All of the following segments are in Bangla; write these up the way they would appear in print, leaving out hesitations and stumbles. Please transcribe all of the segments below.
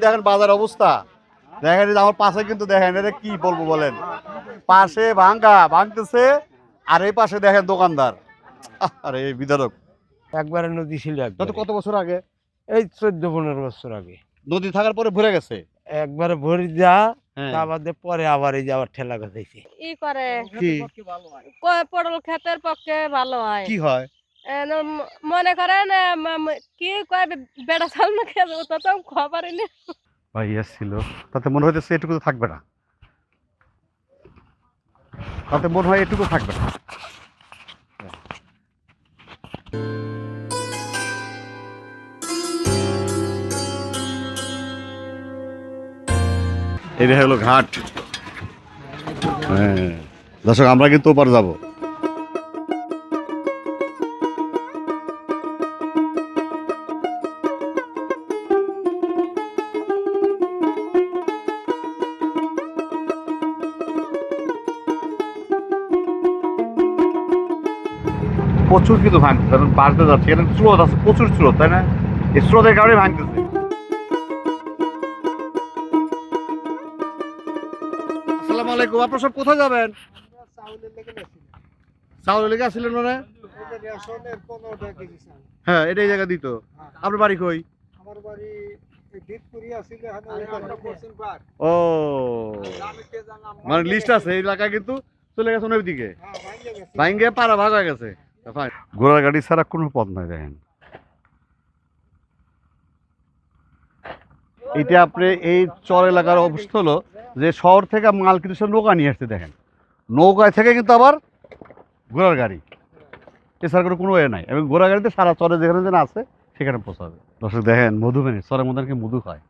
দেখেন বাজার অবস্থা দেখেন আমার পাশে কিন্তু দেখেন এটা কি বলবো বলেন পাশে ভাঙতেছে আর এই পাশে দেখেন দোকানদার আরে বিধারক একবারে নদী ছিল কত বছর আগে এই 14-15 বছর আগে নদী থাকার পরে ভরে গেছে একবারে ভরি যা হ্যাঁ। তা বাদে পরে আবার এই যাওয়ার ঠেলা গাছাইছে ই করে কি পটল ক্ষেতের পক্ষে ভালো হয় কি হয় মনে করেন কি কয় বেড়া চাল না খেয়ে তো তো খবরই নেই ভাই এসছিল তাতে মনে হইতেছে এটুকু তো থাকবে না তাতে মনে হয় এটুকু থাকবে না এটা হলো ঘাট হ্যাঁ দর্শক আমরা কিন্তু ওপার যাবো প্রচুর কিন্তু ভাঙতেছে কারণ বাড়তে যাচ্ছে এখানে স্রোত আছে প্রচুর স্রোত তাই না এই স্রোতের কারণে ভাঙতেছে আসসালামু আলাইকুম আপনারা সব কোথায় যাবেন চাউলের লেগে আসছিলেন মানে হ্যাঁ এটাই জায়গা দিত আপনার বাড়ি কই ও মানে লিস্ট আছে এই এলাকা কিন্তু চলে গেছে ওই দিকে ভাঙ্গে পাড়া ভাগ হয়ে গেছে ঘোড়ার গাড়ি ছাড়া কোনো পথ নাই দেখেন এটা আপনি এই চর এলাকার অবস্থা হলো যে শহর থেকে মাল কিন্তু সব নৌকা নিয়ে আসছে দেখেন নৌকায় থেকে কিন্তু আবার ঘোড়ার গাড়ি এছাড়া কোনো ওয়ে নাই এবং ঘোড়ার গাড়িতে সারা চরে যেখানে যেন আছে সেখানে পৌঁছাবে দর্শক দেখেন মধু মেনে চরের মধ্যে কি মধু হয়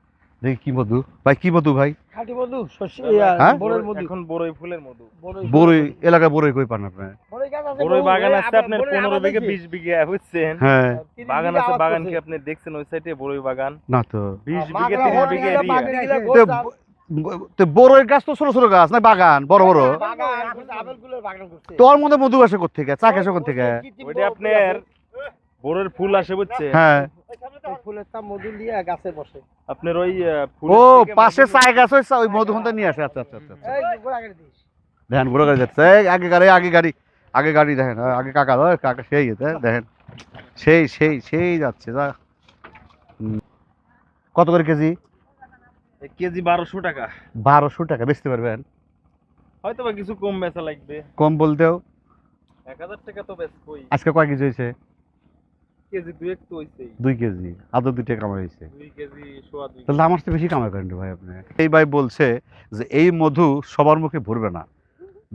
দেখি কি মধু ভাই কি মধু ভাই খাঁটি মধু বড়ই মধু এখন বড়ই ফুলের মধু বড়ই এলাকায় বড়ই কই পান আপনি বড়ই বাগান আছে আপনার 15 থেকে 20 বিঘা বুঝছেন হ্যাঁ বাগান আছে বাগান কি আপনি দেখছেন ওই সাইডে বড়ই বাগান না তো 20 বিঘা 30 বিঘা এরিয়া তো বড়ই গাছ তো ছোট ছোট গাছ না বাগান বড় বড় তোর মধ্যে মধু আসে কোথেকে চা খেসে কোথেকে ওইটা আপনার বড়ের ফুল আসে বুঝছেন হ্যাঁ ফুলের তা মধু দিয়ে গাছে বসে আপনার ওই ও পাশে চায় গাছ হইছে ওই মধু হতে নিয়ে আসে আচ্ছা আচ্ছা আচ্ছা দেখেন ঘোড়া গাড়ি যাচ্ছে আগে গাড়ি দেখেন আগে কাকা কাকা সেই দেখেন সেই যাচ্ছে যা কত করে কেজি কেজি 1200 টাকা 1200 টাকা বেচতে পারবেন হয়তো বা কিছু কম বেচা লাগবে কম বলতেও 1000 টাকা তো বেচবই আজকে কয় কেজি হয়েছে কেজি 2 এক তো হইছেই 2 কেজি আদৌ 2 টাকা কামাই হয়েছে 2 কেজি সোয়া 2 তাহলে আমার তো বেশি কামাই করেন ভাই আপনি এই ভাই বলছে যে এই মধু সবার মুখে ভরবে না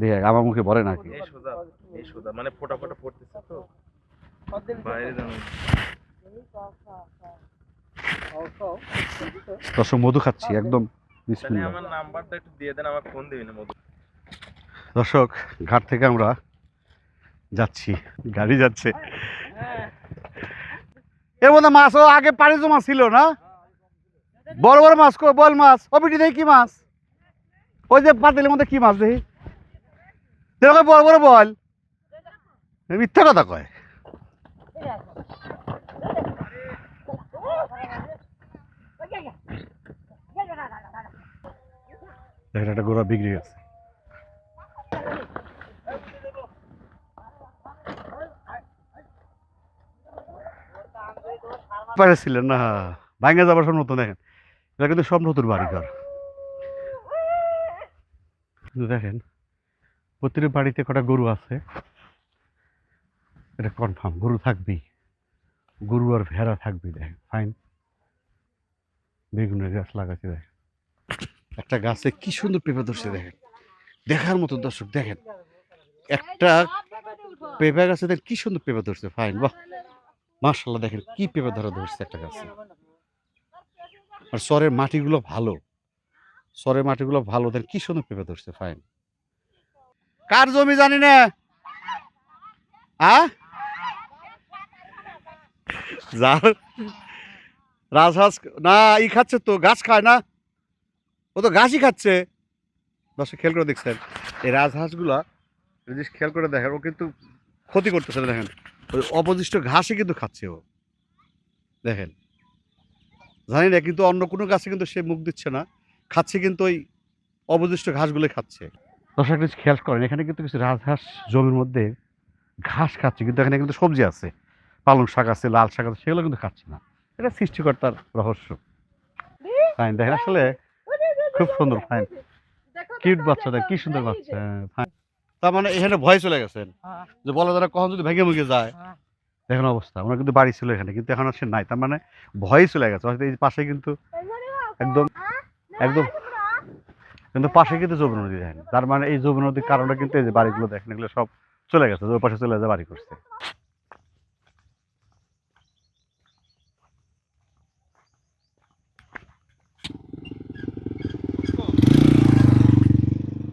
দেখ আমার মুখে ভরে নাকি এই সোজা মানে ফোটা ফোটা পড়তেছে তো বাইরে জানো দর্শক মধু খাচ্ছি একদম তাহলে বিসমিল্লাহ আমার নাম্বারটা একটু দিয়ে দেন আমার ফোন দিবেন মধু দর্শক ঘাট থেকে আমরা যাচ্ছি গাড়ি যাচ্ছে এর মধ্যে মাছও আগে পানি জমা ছিল না বড় বড় মাছ বল মাছ অবিটি দেখি কি মাছ ওই যে পাতিলের মধ্যে কি মাছ দেখি দেখো বড় বড় বল মিথ্যা কথা কয় দেখেন একটা গোড়া বিক্রি আছে পারেছিলেন না ভাঙ্গা যাবার সব নতুন দেখেন এটা কিন্তু সব নতুন বাড়িঘর কিন্তু দেখেন প্রতিটি বাড়িতে কটা গরু আছে এটা কনফার্ম গরু থাকবেই গরু আর ভেড়া থাকবেই দেখেন ফাইন বেগুনের গাছ লাগাচ্ছে দেখেন একটা গাছে কি সুন্দর পেঁপে ধরছে দেখেন দেখার মতো দর্শক দেখেন একটা পেঁপে গাছে দেখেন কি সুন্দর পেঁপে ধরছে ফাইন বাহ মাশাআল্লাহ দেখেন কি পেঁপে ধরছে একটা গাছে আর চরের মাটিগুলো ভালো দেখেন কি সুন্দর পেঁপে ধরছে ফাইন কার জমি জানি না যার রাজহাঁস না ই খাচ্ছে তো গাছ খায় না ও তো ঘাসই খাচ্ছে দর্শক খেয়াল করে দেখছেন এই রাজহাঁসগুলা যদি খেয়াল করে দেখেন ও কিন্তু ক্ষতি করতেছে না দেখেন ওই অবশিষ্ট ঘাসই কিন্তু খাচ্ছে ও দেখেন জানি না, কিন্তু অন্য কোনো গাছে কিন্তু সে মুখ দিচ্ছে না, খাচ্ছে কিন্তু ওই অবশিষ্ট ঘাসগুলো খাচ্ছে। দর্শক কিছু খেয়াল করেন, এখানে কিন্তু কিছু রাজহাঁস জমির মধ্যে ঘাস খাচ্ছে, কিন্তু এখানে কিন্তু সবজি আছে, পালং শাক আছে, লাল শাক আছে, সেগুলো কিন্তু খাচ্ছে না। এটা সৃষ্টিকর্তার রহস্য। ফাইন দেখেন, আসলে খুব সুন্দর, ফাইন কিউট বাচ্চা, দেখ কি সুন্দর বাচ্চা। ফাইন, তার মানে এখানে ভয় চলে গেছেন যে বলা যারা কখন যদি ভেঙে মুখে যায়। দেখেন অবস্থা, ওনার কিন্তু বাড়ি ছিল এখানে, কিন্তু এখন আর সে নাই, তার মানে ভয়ই চলে গেছে। হয়তো এই পাশে কিন্তু একদম একদম কিন্তু পাশে কিন্তু যমুনা নদী দেখেন, তার মানে এই যমুনা নদীর কারণে কিন্তু এই যে বাড়িগুলো দেখেন এগুলো সব চলে গেছে, ওই পাশে চলে যায় বাড়ি করছে।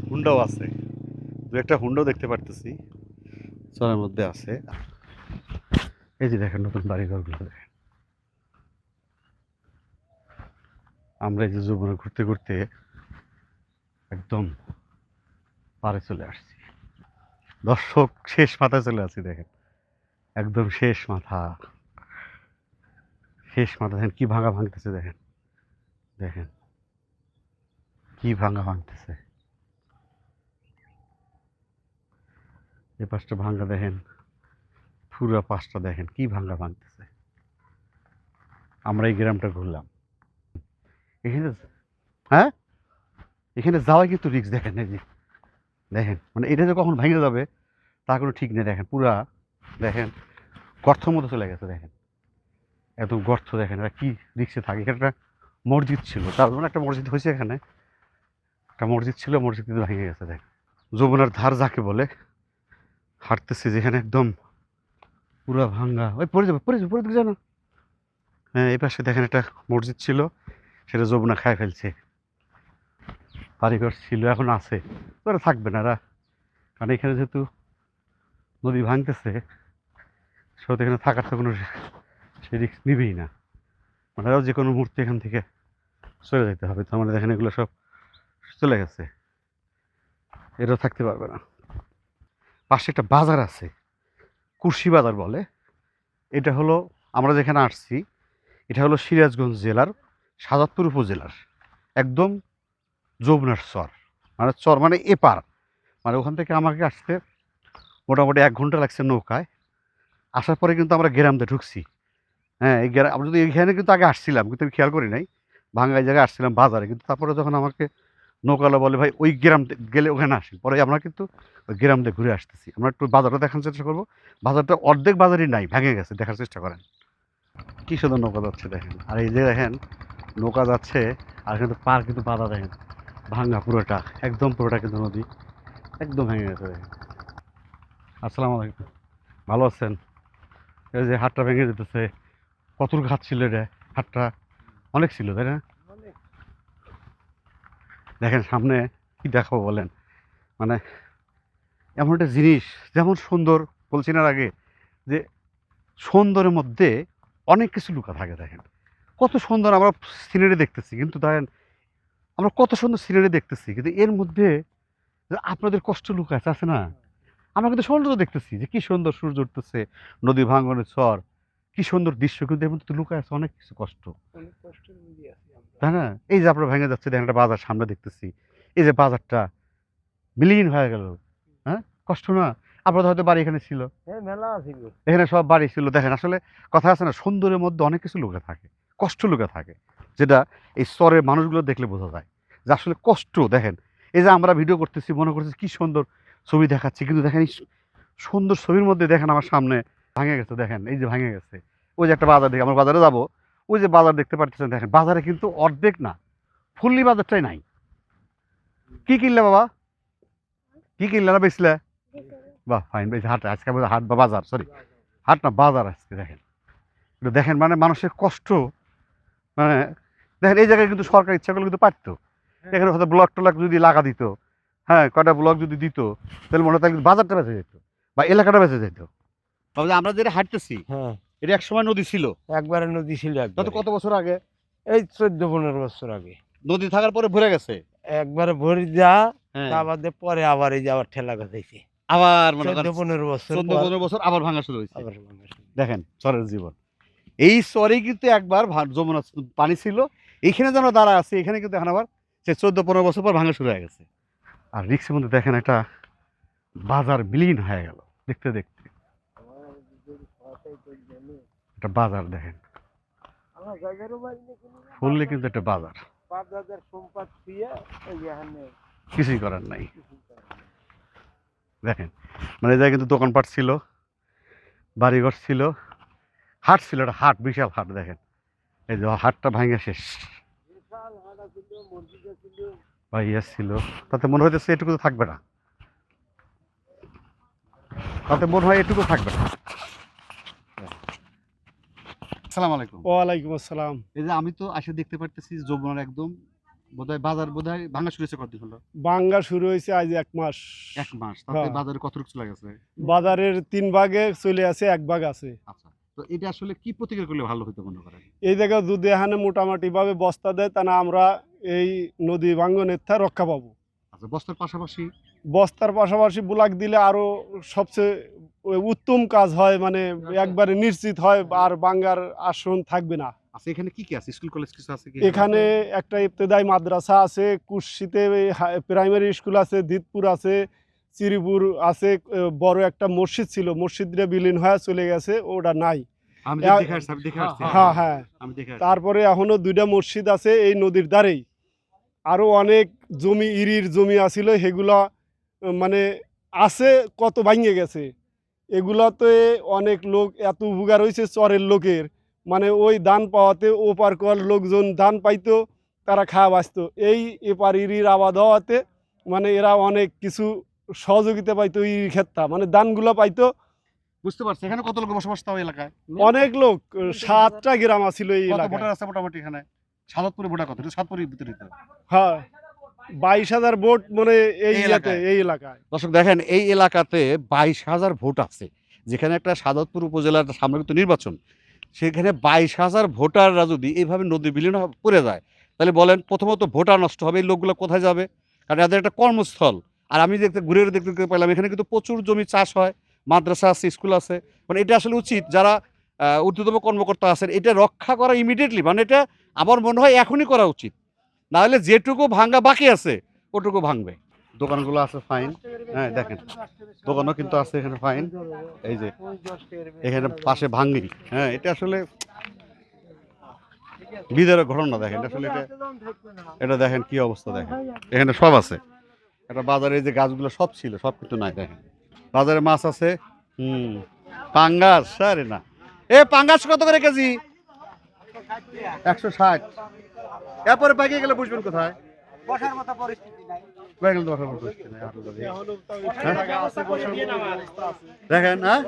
হুন্ডাও আছে, দু একটা হুন্ডাও দেখতে পারতেছি চরের মধ্যে আছে। এই যে দেখেন নতুন বাড়িঘরগুলো দেখেন। আমরা এই যে যমুনা ঘুরতে ঘুরতে একদম পারে চলে আসছি। দর্শক শেষ মাথায় চলে আসছি, দেখেন একদম শেষ মাথা, শেষ মাথা। দেখেন কি ভাঙা ভাঙতেছে, দেখেন দেখেন কি ভাঙা ভাঙতেছে। এই পাশটা ভাঙা দেখেন, পুরো পাশটা দেখেন কি ভাঙা ভাঙতেছে। আমরা এই গ্রামটা ঘুরলাম, এখানে হ্যাঁ এখানে যাওয়াই কিন্তু রিস্ক। দেখেন এই যে দেখেন, মানে এটা যে কখন ভেঙে যাবে তার কোনো ঠিক নেই। দেখেন পুরা দেখেন গর্তের মতো চলে গেছে, দেখেন এত গর্ত। দেখেন এটা কি রিক্সে থাকে। এখানে একটা মসজিদ ছিল, তার মানে একটা মসজিদ হয়েছে, এখানে একটা মসজিদ ছিল, মসজিদ কিন্তু ভেঙে গেছে। দেখেন যমুনার ধার যাকে বলে, হাঁটতেছে যেখানে একদম পুরা ভাঙ্গা, ওই পড়ে যাবে পড়ে যাবে পড়ে দিকে জানো। হ্যাঁ এই পাশে দেখেন একটা মসজিদ ছিল, সেটা যমুনা খায় ফেলছে। বাড়িঘর ছিল, এখন আছে, ওরা থাকবে না এরা, কারণ এখানে যেহেতু নদী ভাঙতেছে, সেহেতু এখানে থাকার তো কোনো সে রিস্ক নিবেই না। মানে এরাও যে কোনো মুহূর্তে এখান থেকে চলে যেতে হবে। তার মানে দেখেন এগুলো সব চলে গেছে, এরাও থাকতে পারবে না। পাশে একটা বাজার আছে, কুর্শি বাজার বলে। এটা হলো আমরা যেখানে আসছি, এটা হলো সিরাজগঞ্জ জেলার সাজাদপুর উপজেলার একদম যমুনার চর, মানে চর মানে এপার। মানে ওখান থেকে আমাকে আসতে মোটামুটি 1 ঘন্টা লাগছে নৌকায়। আসার পরে কিন্তু আমরা গ্রামতে ঢুকছি। হ্যাঁ এই গ্রাম, আমরা যদি এখানে কিন্তু আগে আসছিলাম, কিন্তু আমি খেয়াল করি নাই, ভাঙ্গাই জায়গায় আসছিলাম বাজারে। কিন্তু তারপরে যখন আমাকে নৌকালা বলে ভাই ওই গ্রাম গেলে ওখানে আসি, পরে আমরা কিন্তু ওই গ্রাম দিয়ে ঘুরে আসতেছি। আমরা একটু বাজারটা দেখার চেষ্টা করবো। বাজারটা অর্ধেক বাজারই নাই, ভেঙে গেছে, দেখার চেষ্টা করেন কি সুন্দর নৌকা যাচ্ছে দেখেন। আর এই যে দেখেন নৌকা যাচ্ছে, আর কিন্তু পার কিন্তু বাধা দেখেন, ভাঙ্গা পুরোটা, একদম পুরোটা কিন্তু নদী একদম ভেঙে গেছে দেখেন। আসসালামু আলাইকুম, ভালো আছেন? এই যে হাটটা ভেঙে যেতেছে, কত ঘাট ছিল রে, হাটটা অনেক ছিল তাই না? দেখেন সামনে কি দেখাবো বলেন, মানে এমন একটা জিনিস, যেমন সুন্দর বলছি না আগে যে সুন্দরের মধ্যে অনেক কিছু লুকা থাকে। দেখেন কত সুন্দর আমরা সিনারি দেখতেছি, কিন্তু দেখেন আমরা কত সুন্দর সিনারি দেখতেছি, কিন্তু এর মধ্যে যে আপনাদের কষ্ট লুকা আছে না। আমরা কিন্তু সৌন্দর্য দেখতেছি যে কি সুন্দর সূর্য উঠতেছে, নদী ভাঙনের চর, কি সুন্দর দৃশ্য, কিন্তু এর মধ্যে লুকা আছে অনেক কিছু কষ্ট, অনেক কষ্টের মধ্যে আছি আমরা। তাই না? এই যে আপনারা ভেঙে যাচ্ছে, দেখেন একটা বাজার সামনে দেখতেছি, এই যে বাজারটা বিলীন হয়ে গেল। হ্যাঁ কষ্ট না? আপনাদের হয়তো বাড়ি এখানে ছিল, হ্যাঁ মেলা ছিল। এখানে সব বাড়ি ছিল। দেখেন আসলে কথা আছে না, সুন্দরের মধ্যে অনেক কিছু লুকে থাকে, কষ্ট লুকে থাকে, যেটা এই স্তরের মানুষগুলো দেখলে বোঝা যায় যে আসলে কষ্ট। দেখেন এই যে আমরা ভিডিও করতেছি, মনে করতেছি কি সুন্দর ছবি দেখাচ্ছি, কিন্তু দেখেন এই সুন্দর ছবির মধ্যে দেখেন আমার সামনে ভাঙে গেছে। দেখেন এই যে ভাঙে গেছে, ওই যে একটা বাজার দেখে আমরা বাজারে যাব, ওই যে বাজার দেখতে পাচ্ছেন, দেখেন বাজারে কিন্তু অর্ধেক না, ফুললি বাজারটাই নাই। কি কিনলে বাবা, কি কিনলে না বেচলে? বাহ ফাইন, বেশ হাট আজকে আমাদের হাট বা বাজার, সরি হাট না বাজার আজকে। দেখেন একটু দেখেন, মানে মানুষের কষ্ট, মানে দেখেন এই জায়গায় কিন্তু সরকার ইচ্ছা করলে কিন্তু পারতো, এখানে হয়তো ব্লক টলক যদি লাগা দিত, হ্যাঁ কয়টা ব্লক যদি দিত, তাহলে মনে হয় তাহলে বাজারটা বেঁচে যেত বা এলাকাটা বেঁচে যেত। তবে আমরা যেটা হাঁটতেছি হ্যাঁ এটা এক সময় নদী ছিল, একবারে নদী ছিল, তত একবারে কত বছর আগে? এই 14-15 বছর আগে। নদী থাকার পরে ভরে গেছে। একবারে ভরে যা, হ্যাঁ তা বাদে পরে আবার এই যে আবার ঠেলা গজাইছে। আবার মনে করেন 14-15 বছর 14-15 বছর আবার ভাঙা শুরু হয়েছে। আবার ভাঙা শুরু। দেখেন চরের জীবন, এই চরেই কিন্তু একবার যমুনা পানি ছিল, এইখানে যে আমরা দাঁড়া আছি এখানে কিন্তু এখন আবার সে 14-15 বছর পর ভাঙা শুরু হয়ে গেছে। আর রিক্সের মধ্যে দেখেন একটা বাজার বিলীন হয়ে গেল দেখতে দেখতে। একটা বাজার দেখেন, ফুললে কিন্তু একটা বাজার, কিছুই করার নাই। দেখেন মানে এই জায়গায় কিন্তু দোকানপাট ছিল, বাড়িঘর ছিল, হাট ছিল, একটা হাট, বিশাল হাট। দেখেন এই যে হাটটা ভাঙা শেষ, ভাইয়া ছিল, তাতে মনে হইতেছে এটুকু তো থাকবে না, তাতে মনে হয় এটুকু থাকবে না। আসসালামু আলাইকুম। ওয়ালাইকুম আসসালাম। এই যে আমি তো আসে দেখতে পারতেছি যমুনার একদম বোধহয় বাজার বোধহয় ভাঙা শুরু হয়েছে কতদিন হলো? বাঙ্গা শুরু হয়েছে আজ 1 মাস। 1 মাস। তাতে হ্যাঁ। বাজারে কতটুকু চলে গেছে? বাজারের 3 ভাগে চলে আছে, 1 ভাগ আছে। আচ্ছা, তো এটা আসলে কি প্রতিকার করলে ভালো হতো মনে করেন? এই জায়গায় যদি এখানে মোটামুটি ভাবে বস্তা দেয় তাহলে আমরা এই নদী ভাঙ্গনের থেকে রক্ষা পাবো। আচ্ছা, বস্তার পাশাপাশি বস্তার পাশাপাশি ব্লক দিলে আরো সবচেয়ে উত্তম কাজ হয়, মানে একবারে নিশ্চিত হয় আর বাঙ্গার আশ্রম থাকবে না। আচ্ছা, এখানে কি কি আছে? স্কুল কলেজ কিছু আছে কি? এখানে একটা ইবতেদায়ী মাদ্রাসা আছে, কুশিতে প্রাইমারি স্কুল আছে, দিতপুর আছে, চিরিপুর আছে, বড় একটা মসজিদ ছিল, মসজিদটা বিলীন হয়ে চলে গেছে, ওটা নাই। আমি দেখে আসছি, আমি দেখে আসছি। হ্যাঁ হ্যাঁ। আমি দেখে আসছি। তারপরে এখনো 2টা মসজিদ আছে এই নদীর ধারেই। আরো অনেক জমি, ইরির জমি আছিল, সেগুলা মানে আছে, কত ভাঙে গেছে। এগুলাতে অনেক লোক এত উপকার হয়েছে চরের লোকের, মানে ওই ধান পাওয়াতে ওপার কর লোকজন ধান পাইতো, তারা খাওয়া বাঁচতো। এই এপার ইরির আবাদ হওয়াতে মানে এরা অনেক কিছু সহযোগিতা পাইতো, ইরির ক্ষেত্রে মানে ধানগুলো পাইতো। বুঝতে পারছি। এখানে কত লোক বসবাস তাও এলাকায়? অনেক লোক, 7টা গ্রাম আছিল এই কত এলাকায়। ভোটার আছে মোটামুটি এখানে? সাদতপুরে ভোটার কত? সাদতপুরের ভিতরে তো। হ্যাঁ, 22,000 ভোট মানে এই এই এলাকায়, এলাকায়। এই এলাকায়। দর্শক দেখেন এই এলাকাতে 22,000 ভোট আছে, যেখানে একটা সাদতপুর উপজেলার সামনে কিন্তু নির্বাচন, সেখানে 22,000 ভোটাররা যদি এইভাবে নদী বিলীন পড়ে যায় তাহলে বলেন প্রথমত ভোটার নষ্ট হবে, এই লোকগুলো কোথায় যাবে? কারণ এদের একটা কর্মস্থল। আর আমি দেখতে পেলাম এখানে কিন্তু প্রচুর জমি চাষ হয়, মাদ্রাসা আছে, স্কুল আছে। মানে এটা আসলে উচিত যারা ঊর্ধ্বতম কর্মকর্তা আছেন এটা রক্ষা করা ইমিডিয়েটলি, মানে এটা আমার মনে হয় এখনই করা উচিত, নাহলে যেটুকু ভাঙ্গা বাকি আছে ওটুকু ভাঙবে। দোকানগুলো আছে ফাইন, হ্যাঁ দেখেন দোকানও কিন্তু আছে এখানে ফাইন। এই যে এখানে পাশে ভাঙ্গি, হ্যাঁ এটা আসলে বিদের ঘটনা। দেখেন আসলে এটা দেখেন কি অবস্থা, দেখেন এখানে সব আছে। একটা বাজারে যে গাছগুলো সব ছিল সব কিন্তু নাই। দেখেন বাজারে মাছ আছে, পাঙ্গাস, আরে না এ পাঙ্গাস কত করে কেজি? 160। এরপরে পাকিয়ে গেলে বুঝবেন কোথায়? দেখেন হ্যাঁ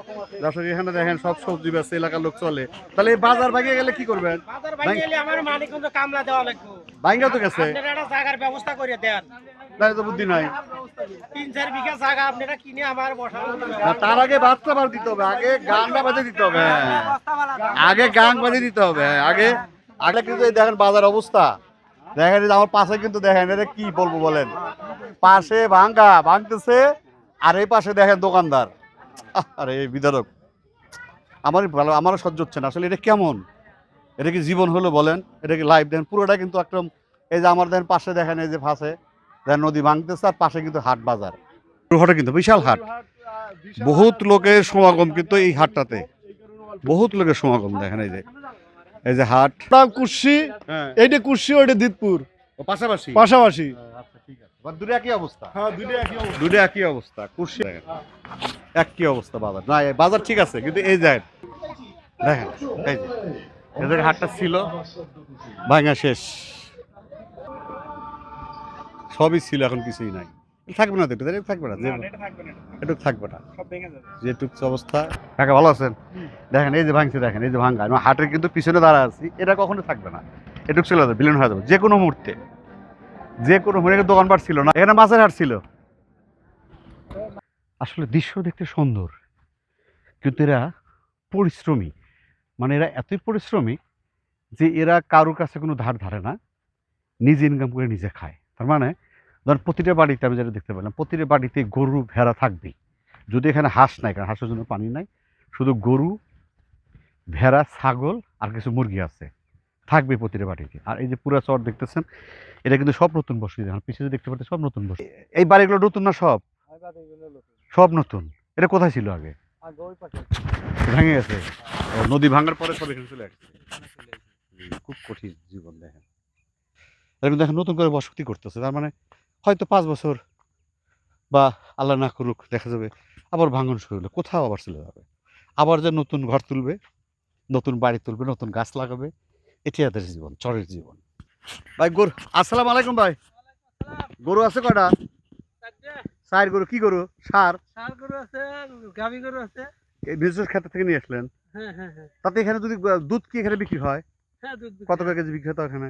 দর্শক এখানে দেখেন সব সবজি বেচে এলাকার লোক চলে, তাহলে এই বাজার ভাঙিয়ে গেলে কি করবেন? ভাঙ্গা তো গেছে, তাই তো বুদ্ধি নাই। না, তার আগে বাচ্চা বার দিতে হবে, আগে গানটা বাজে দিতে হবে, আগে গান বাজে দিতে হবে, আগে আগে কিন্তু এই দেখেন বাজার অবস্থা দেখেন। আমার পাশে কিন্তু দেখেন এটা কি বলবো বলেন, পাশে ভাঙতেছে আর এই পাশে দেখেন দোকানদার। আরে এই বিধারক আমারও সহ্য হচ্ছে না আসলে। এটা কেমন? এটা কি জীবন হলো বলেন? এটা কি লাইফ? দেখেন পুরোটা কিন্তু একদম, এই যে আমার দেখেন পাশে দেখেন এই যে পাশে দেখেন নদী ভাঙতেছে আর পাশে কিন্তু হাট বাজার, হাটে কিন্তু বিশাল হাট, বহুত লোকের সমাগম কিন্তু এই হাটটাতে, বহুত লোকের সমাগম। দেখেন এই যে হাট, কুর্সি, হ্যাঁ এইটা কুর্সি, ওইটা দিতপুর, পাশাপাশি পাশাপাশি। আচ্ছা ঠিক আছে, দুটো একই অবস্থা, হ্যাঁ, 2টা একই অবস্থা। দুটো একই অবস্থা। কুর্সি দেখেন একই অবস্থা, বাজার না বাজার ঠিক আছে কিন্তু এই যায় দেখেন এই যে এদের হাটটা ছিল ভাঙা শেষ, সবই ছিল, এখন কিছুই নাই। থাকবে না তো, এটা থাকবে না, এটা থাকবে না, যেটুক অবস্থা। কাকা ভালো আছেন? দেখেন এই যে ভাঙছে, দেখেন এই যে ভাঙ্গা, আমি হাটের কিন্তু পিছনে দাঁড়া আছি, এটা কখনো থাকবে না, এটুক চলে যাবে, বিলীন হয়ে যাবে যে কোনো মুহূর্তে, যে কোনো মুহূর্তে। দোকানপাট ছিল না, এখানে মাছের হাট ছিল। আসলে দৃশ্য দেখতে সুন্দর, কিন্তু এরা পরিশ্রমী, মানে এরা এতই পরিশ্রমী যে এরা কারোর কাছে কোনো ধার ধারে না, নিজে ইনকাম করে নিজে খায়। তার মানে ধরেন প্রতিটা বাড়িতে আমি যেটা দেখতে পেলাম, প্রতিটা বাড়িতে গরু ভেড়া থাকবেই, যদি এখানে হাঁস নাই, কারণ হাঁসের জন্য পানি নাই, শুধু গরু ভেড়া ছাগল আর কিছু মুরগি আছে, থাকবে প্রতিটা বাড়িতে। আর এই যে পুরা চর দেখতেছেন, এটা কিন্তু সব নতুন বসতি। আর পিছিয়ে দেখতে পাচ্ছেন সব নতুন বসতি। এই বাড়িগুলো নতুন না? সব সব নতুন। এটা কোথায় ছিল আগে? ভেঙে গেছে। ও, নদী ভাঙার পরে সব এখানে চলে আসছে। খুব কঠিন জীবন দেখেন। এরা কিন্তু এখন নতুন করে বসতি করতেছে। তার মানে হয়তো 5 বছর বা আল্লাহ না করুক দেখা যাবে আবার ভাঙন শুরু হলো, কোথাও আবার চলে যাবে। আবার যে নতুন ঘর তুলবে, নতুন বাড়ি তুলবে, নতুন গাছ লাগাবে, এটি এদের জীবন, চরের জীবন। ভাই গরু, আসসালামু আলাইকুম ভাই। গরু আছে কয়টা? 4 গরু। কি গরু? সার? ষাঁড় গরু আছে, গাভী গরু আছে। এই নিজস্ব ক্ষেত থেকে নিয়ে আসলেন? হ্যাঁ হ্যাঁ হ্যাঁ তাতে এখানে যদি দুধ কি এখানে বিক্রি হয়? হ্যাঁ, দুধ বিক্রি কত হয়। করে কেজি বিক্রি হয় এখানে?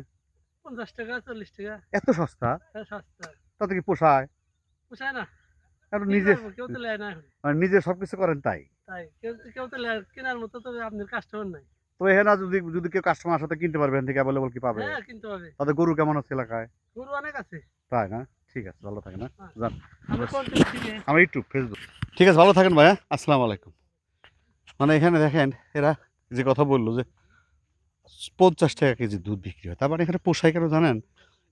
50 টাকা 40 টাকা। এত সস্তা? হ্যাঁ, সস্তা। তাতে কি পোষায়? পোষায় না। আপনি কি নিজে করবো, কেউ তো লেয় না এখন। মানে নিজে সবকিছু করেন তাই? তাই কেউ তো কেনার মতো তো আপনার কাস্টমার নাই। তো এখানে যদি যদি কেউ কাস্টমার সাথে কিনতে পারবেন থেকে অ্যাভেলেবল কি পাবে? হ্যাঁ, কিনতে হবে। তাদের গরু কেমন আছে এলাকায়? গরু অনেক আছে। তাই না? ঠিক আছে, ভালো থাকেন। না যান, আমি কোন থেকে? আমার ইউটিউব, ফেসবুক। ঠিক আছে, ভালো থাকেন ভাইয়া। আসসালামু আলাইকুম। মানে এখানে দেখেন এরা যে কথা বললো যে 50 টাকা কেজি দুধ বিক্রি হয়, তার মানে এখানে পোষায় কেন জানেন?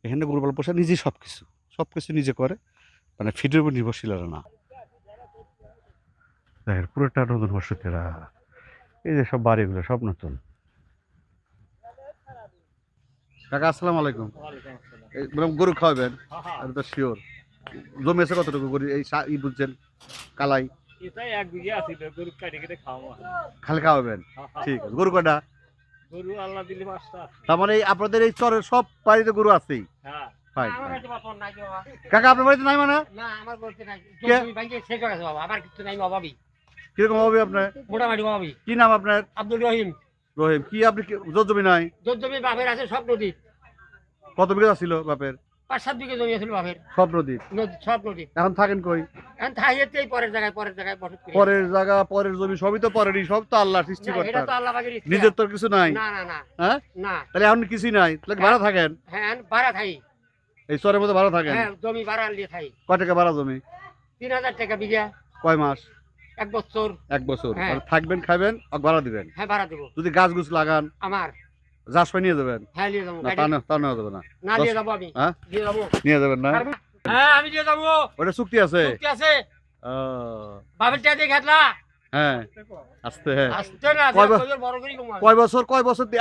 এখানে গরুপালন পোষায় নিজেই সবকিছু নিজে করে, মানে ফিডের উপর নির্ভরশীল এরা না। দেখেন পুরোটা নতুন বসতিরা, এই যে সব বাড়িগুলো সব নতুন। কাকা আসসালামু আলাইকুম। এই বললাম গরু খাওয়াবেন? আমি তো শিওর। জমি আছে কতটুকু গরু? এই ই বুঝছেন কালাই এটাই 1 বিঘা আছিল, গরু কাটি কেটে খাওয়া। খালি খাওয়াবেন? ঠিক আছে। গরু কয়টা? গরু আল্লাহ দিলে 5টা। তার মানে এই আপনাদের এই চরের সব বাড়িতে গরু আছেই? হ্যাঁ। ফাইন। কাকা আপনার বাড়িতে নাই? মানে না, আমার বলতে নাই। কে? জমি ভাঙিয়ে শেষ হয়ে গেছে বাবা। আমার কিছু নাই, অভাবী। কিরকম হবে আপনার? মোটামুটি অভাবী। কি নাম আপনার? আব্দুল রহিম। রহিম। কি আপনি জোর জমি নাই? যত জমি বাপের আছে সব নদী। কত বিঘা ছিল বাপের? 5-7 বিঘা জমি আছিল বাপের। সব নদী? নদী, সব নদী। এখন থাকেন কই? এখন থাইয়েতেই পরের জায়গায় বসত করি। পরের জায়গা, পরের জমি, সবই তো পরেরই, সব তো আল্লাহ না, এটা সৃষ্টিকর্তা। তো আল্লাহ পাকের ইচ্ছা। নিজের তো কিছু নাই? না না না হ্যাঁ, না। তাহলে এখন কিছুই নাই, তাহলে ভাড়া থাকেন? হ্যাঁ, এখন ভাড়া থাই। এই চরের মধ্যে ভাড়া থাকেন? হ্যাঁ, জমি ভাড়া নিয়ে থাই। কয় টাকা ভাড়া জমি? 3000 টাকা বিঘা। কয় মাস? 1 বছর। 1 বছর। হ্যাঁ। তাহলে থাকবেন, খাবেন আর ভাড়া দিবেন? হ্যাঁ, ভাড়া দেবো। যদি গাছ গুছ লাগান, আমার। চাষ করে নিয়ে যাবেন? হ্যাঁ, নিয়ে যাবো। না তা না, তা নেওয়া যাবে না। না, নিয়ে যাবো আমি। হ্যাঁ, নিয়ে যাবো। নিয়ে যাবেন না? হ্যাঁ, আমি নিয়ে যাবো। ওটা চুক্তি আছে? চুক্তি আছে। ও, বাপের টাকা দিয়ে ঘাটলা। হ্যাঁ আসতে। হ্যাঁ, আসতে না, কয় বড় করি কমাবে। কয় বছর?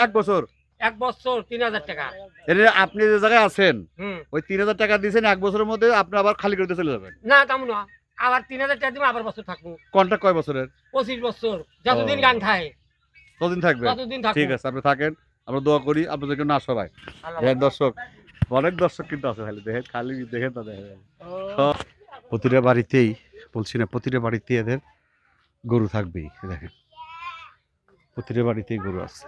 1 বছর? 1 বছর 3000 টাকা। এর আপনি যে জায়গায় আছেন হুম। ওই 3000 টাকা দিয়েছেন, 1 বছরের মধ্যে আপনি আবার খালি করে দিয়ে চলে যাবেন? না, তেমন না। আবার 3000 টাকা দিব, আবার বছর থাকবো। কন্ট্রাক্ট কয় বছরের? 25 বছর। যতদিন ও। গান খায় কতদিন থাকবেন? ততদিন থাকবো। ঠিক আছে, আপনি থাকেন, আমরা দোয়া করি আপনাদেরকে না সবাই। আল্লাহ দেখেন দর্শক, অনেক দর্শক কিন্তু আছে, খালি দেখেন, খালি দেখেন তা দেখেন। প্রতিটা বাড়িতেই, বলছি না, প্রতিটা বাড়িতে এদের গরু থাকবেই। দেখেন প্রতিটা বাড়িতেই গরু আছে।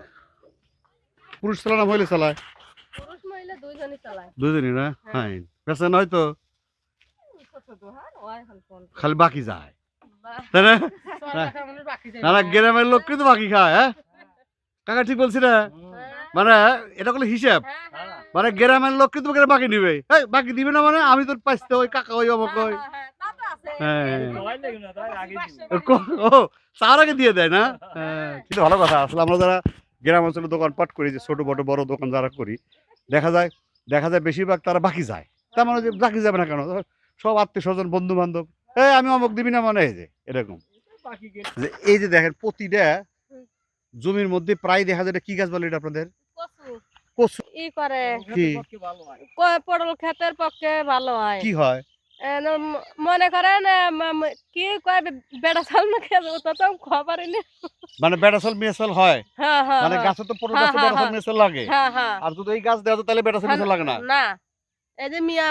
পুরুষ চালায় না মহিলা চালায়? পুরুষ মহিলা দুইজনই চালায়। দুজনই না? হ্যাঁ, পেছনে হয়তো খালি বাকি যায়, তাই না? না না, গ্রামের লোক কিন্তু বাকি খায়। হ্যাঁ কাকা ঠিক বলছি না? মানে এটা হলো হিসাব। মানে গ্রামের লোক কিন্তু বাকি নিবে। এই বাকি দিবে না মানে? আমি তোর পাইতে ওই কাকা ওই অমক ওই। হ্যাঁ, ও তার আগে দিয়ে দেয় না? হ্যাঁ, কিন্তু ভালো কথা। আসলে আমরা যারা গ্রাম অঞ্চলে দোকানপাট করি, যে ছোট বড় দোকান যারা করি, দেখা যায় বেশিরভাগ তারা বাকি যায়। তার মানে যে বাকি যাবে না কেন? সব আত্মীয় স্বজন, বন্ধু বান্ধব, এই আমি অমুক দিবি না, মানে এই যে এরকম। যে এই যে দেখেন প্রতিটা জমির মধ্যে প্রায় দেখা যায়, এটা কি গাছ বলে এটা আপনাদের? কচু। ই করে কি পটল ক্ষেতের পক্ষে ভালো হয়। কি হয়? মনে করেন কি কয় বেড়া চাল না খেয়ে তো তো খবরই মানে বেড়াচাল মেসাল হয়? হ্যাঁ হ্যাঁ মানে গাছে তো পটল গাছে হ্যাঁ, বেড়াচাল হ্যাঁ। মেসাল লাগে। হ্যাঁ হ্যাঁ আর যদি এই গাছ দেওয়া যায় তাহলে বেড়াচাল মেসাল লাগে না? না, এই যে মিয়া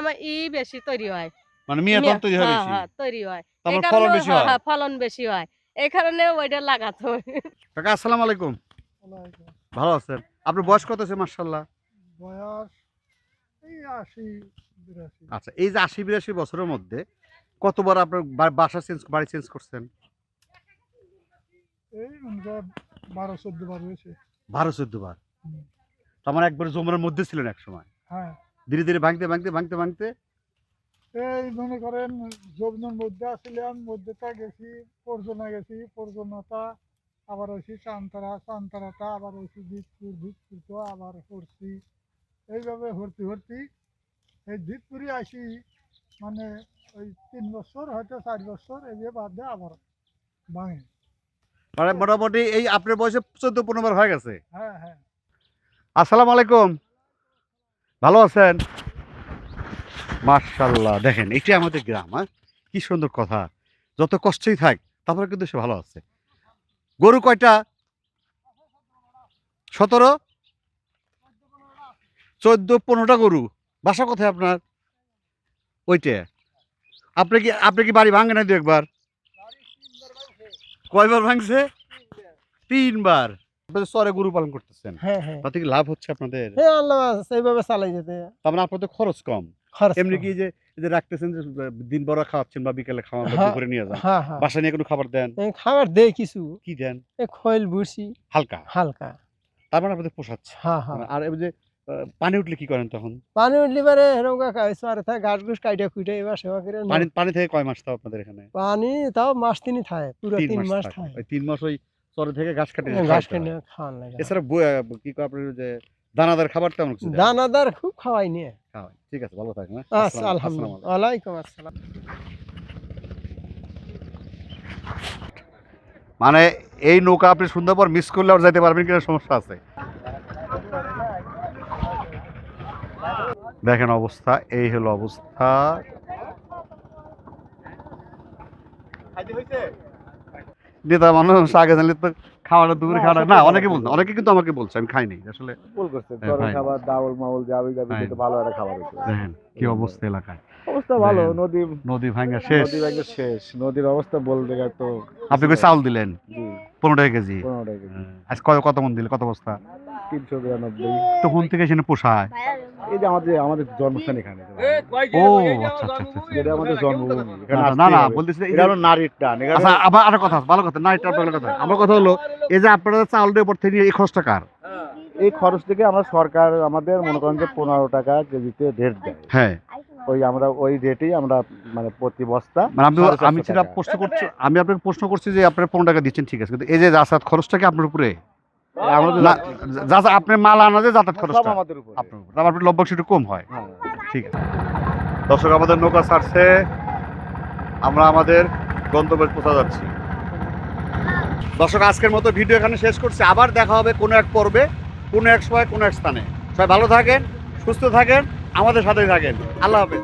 বেশি তৈরি হয়। মানে মিয়া তখন তৈরি হয় হ্যাঁ, বেশি, হ্যাঁ, তৈরি হয়। তারপর এই ফলন কারণে বেশি হয়। হ্যাঁ, ফলন বেশি হয়। এই কারণে ওইটা লাগাতে হয়। কাকা আসসালামু আলাইকুম। ভালো আছেন? আপনার বয়স কত আছে? মাশাআল্লাহ। বয়স এই 80-82। আচ্ছা, এই যে 80-82 বছরের মধ্যে কতবার আপনার বাড়ি চেঞ্জ করছেন? এই 12-14 বার হয়েছে। 12-14 বার? তার মানে একবার জমির মধ্যে ছিলেন এক সময়, হ্যাঁ, ধীরে ধীরে ভাঙতে এই মনে করেন জমির মধ্যে আসছিলাম, মধ্যেটা গেছি, পর্যনা গেছি, পর্যনতা আবার হয়েছি চান্তরাটা আবার হয়েছি জিতপুর তো আবার হরছি, এইভাবে হরতি এই জিতপুরি আসি মানে ওই 3 বছর হয়তো 4 বছর এগিয়ে বাদ দিয়ে আবার ভাঙে। মানে মোটামুটি এই আপনার বয়সে 14-15 বার হয়ে গেছে। হ্যাঁ হ্যাঁ। আসসালামু আলাইকুম, ভালো আছেন? মাশাআল্লাহ, দেখেন এটা আমাদের গ্রাম। হ্যাঁ, কি সুন্দর কথা। যত কষ্টই থাক তারপরে কিন্তু সে ভালো আছে। গরু কয়টা? 17, 14-15টা গরু। বাসা কোথায় আপনার? ওইটা। আপনি কি বাড়ি ভাঙে না দু একবার? কয়বার ভাঙছে? 3 বার। আপনাদের চরে গরু পালন করতেছেন, হ্যাঁ হ্যাঁ তাতে কি লাভ হচ্ছে আপনাদের? হ্যাঁ, আল্লাহ এইভাবে চালাই যেতে তার মানে আপনাদের খরচ কম। খরচ এমনি কম। কি যে এই যে রাখতেছেন যে দিন বড় খাওয়াচ্ছেন বা বিকেলে খাওয়ান বা হ্যাঁ, দুপুরে নিয়ে যান, হ্যাঁ হ্যাঁ, বাসা নিয়ে কোনো খাবার দেন? এই খাবার দেয় কিছু, কি দেন? এই খৈল বুড়ছি হালকা। হালকা। তার মানে আপনাদের পোষাচ্ছে। হ্যাঁ হ্যাঁ। আর এই যে পানি উঠলে কি করেন তখন? পানি উঠলি পারে এরকম সরে থাকে ঘাস ঘুষ কাইটা কুইটা এবার সেবা করে নেয়। পানি থেকে কয় মাস তাও আপনাদের এখানে? পানি তাও মাস 3 থাকে, পুরো 3 মাস থাকে। থাকে। ওই 3 মাস ওই চরে থেকে ঘাস কাটে ঘাস কেটে খাওয়ান লাগে। এছাড়া কি কয় আপনার যে দানাদার খাবার তেমন কিছু দেন? দানাদার খুব খাওয়াই নিয়ে। খাওয়ায়। ঠিক আছে, ভালো থাকেন। হ্যাঁ? আচ্ছা, আসসালামু আলহামদুলিল্লাহ, আলাইকুম। ওয়ালাইকুম আসসালাম। মানে এই নৌকা আপনি সুন্দরবন মিস করলে আর যাইতে পারবেন কিনা সমস্যা আছে। দেখেন অবস্থা, এই হলো অবস্থা। নেতা মানুষ আগে জানলে তো খাওয়াটা দুপুরে খাওয়াটা না, অনেকে বলছে, অনেকে কিন্তু আমাকে বলছে আমি খাইনি আসলে। ভুল করছে, হ্যাঁ, চরের ভাই। খাবার ডাউল মাউল জাবি জাবি ভাই। কিন্তু ভালো একটা খাবার হচ্ছে। দেখেন কি অবস্থা এলাকায়। অবস্থা ভালো, দেখেন। নদী নদী ভাঙা শেষ। নদী ভাঙে শেষ, নদীর অবস্থা বলতে গেলে তো আপনি কই চাউল দিলেন? জি 15 টাকা কেজি। 15 টাকা কেজি, আজ কত মন দিলে, কত বস্তা? 392। তো কোন থেকে এসে পোষায়? এই যে আমাদের জন্মস্থান এখানে, ও আচ্ছা আচ্ছা আচ্ছা। যেটা আমাদের জন্মভূমি, এখানে না, আসতেই না না হবে। বলতেছি এই এটা যে- হলো নারীর টান এখানে। আচ্ছা আবার আরেকটা কথা, ভালো কথা না, এটা ভালো কথা। আমার কথা হলো এই যে আপনারা চাউল দিয়ে উপর থেকে এই খরচটা কার? এই খরচ থেকে আমরা সরকার আমাদের মনে করেন যে 15 টাকা কেজিতে রেট দেয়। হ্যাঁ, আমরা ওই রেটেই আমরা মানে প্রতি বস্তা মানে আমি 450 সেটা টাকা। প্রশ্ন করছি, আমি আপনাকে প্রশ্ন করছি যে আপনারা 15 টাকা দিচ্ছেন, ঠিক আছে, কিন্তু এই যে যাতায়াত খরচটা কি আপনার উপরে? আমরা তো না, যা আপনি মাল আনা যে যাতায়াত সব খরচটা আমাদের উপরে। আপনার উপর, তারপর আপনার লভ্যাংশ একটু কম হয়। হ্যাঁ। ঠিক আছে দর্শক, আমাদের নৌকা ছাড়ছে, আমরা আমাদের গন্তব্যে পৌঁছা যাচ্ছি। দর্শক, আজকের মতো ভিডিও এখানে শেষ করছি। আবার দেখা হবে কোনো এক পর্বে, কোনো এক সময়, কোনো এক স্থানে। সবাই ভালো থাকেন, সুস্থ থাকেন, আমাদের সাথেই থাকেন। আল্লাহ হাফেজ।